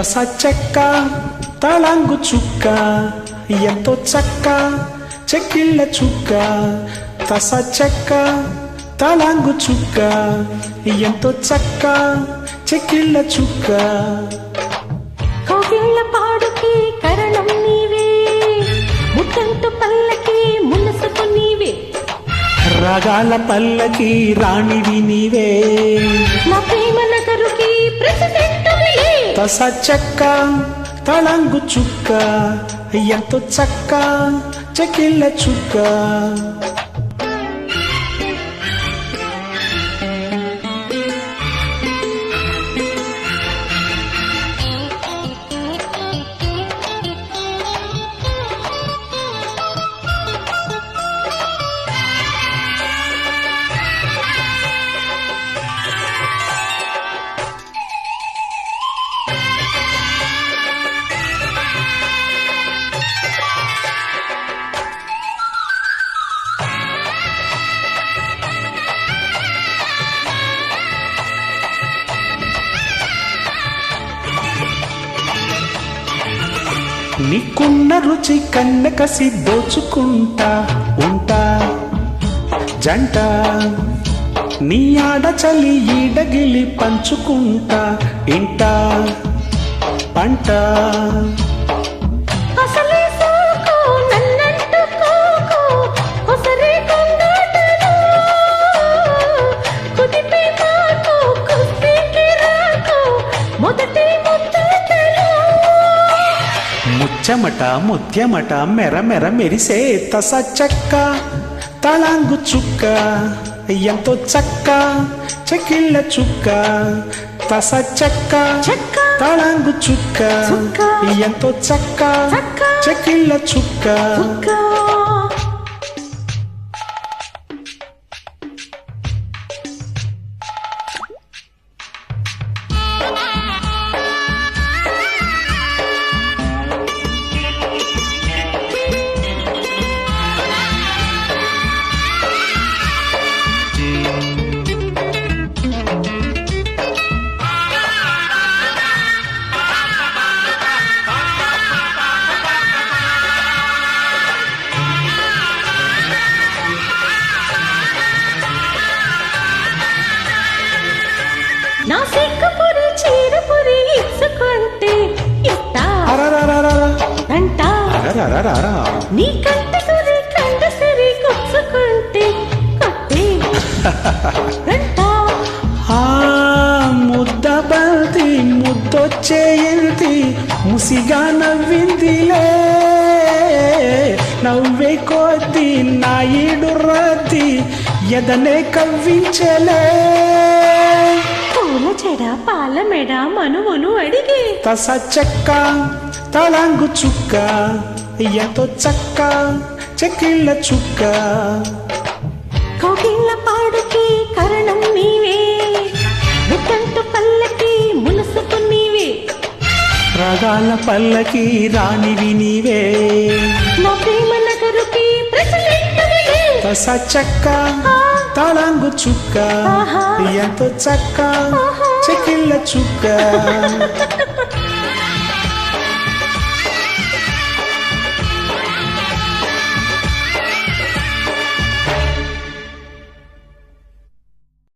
తస చెక్క తళంగు చుక్క ఎంతో చక్క చెక్కిళ్ళ చుక్క తస చెక్క తళంగు చుక్క ఎంతో చక్క చెక్కిళ్ళ చుక్క కోగిళ్ళ పాడుకి కరణం నీవే ముట్టంటు పల్లకి మునసుకు నీవే రాగాల పల్లకి రాణివి నీవే నా ప్రేమ నగరుకి ప్రెసిడెంట్ తస చెక్క తళంగు చుక్క ఎంతో చక్క చెక్కిళ్ళ చుక్క నీకున్న రుచి కన్నె కసి దోచుకుంటా ఉంటా జంట నీ ఆడ చలి ఈడగిలి పంచుకుంటా ఇంట పంట అసలే సోకు నన్నంటుకోకు ఒసరే కొంగాటలు కుదిపే మాకు కుస్తీకి రాకు మొదటి ముచ్చటలు ముచ్చమట ముత్యమట మెర మెర మెరిసే తస చెక్క తళంగు చుక్క ఎంతో చక్క చెక్కిళ్ళ చుక్క తస చెక్క చెక్క తళంగు చుక్క చుక్క ఎంతో చక్క చక్క చెక్కిళ్ళ చుక్క చుక్క నా సిక్కుపురి చీరపురి ఇచ్చుకుంటే ఇస్తా అంట నీ కంటి గురి కంట సిరి కొచ్చుకుంటే కొట్టి రంట ముద్ద బంతి ముద్దొచ్చేయింది ముసిగా నవ్విందిలే నవ్వే కొద్ది నా ఈడు రద్ది ఎదనే కవ్వించలే పూల చెడ పాల మెడ మనువులు అడిగి తస చెక్క తళంగు చుక్క ఎంతో చక్క చెక్కిళ్ళ చుక్క కోగిళ్ళ పాడుకి కరణం నీవే ముట్టంటు పల్లకి మునసుకు నీవే రాగాల పల్లకి రాణివి నీవే నా ప్రేమ నగరుకి ప్రెసిడెంట్ తస చెక్క తళంగు చుక్క ఎంతో చక్క చెక్కిళ్ళ చుక్క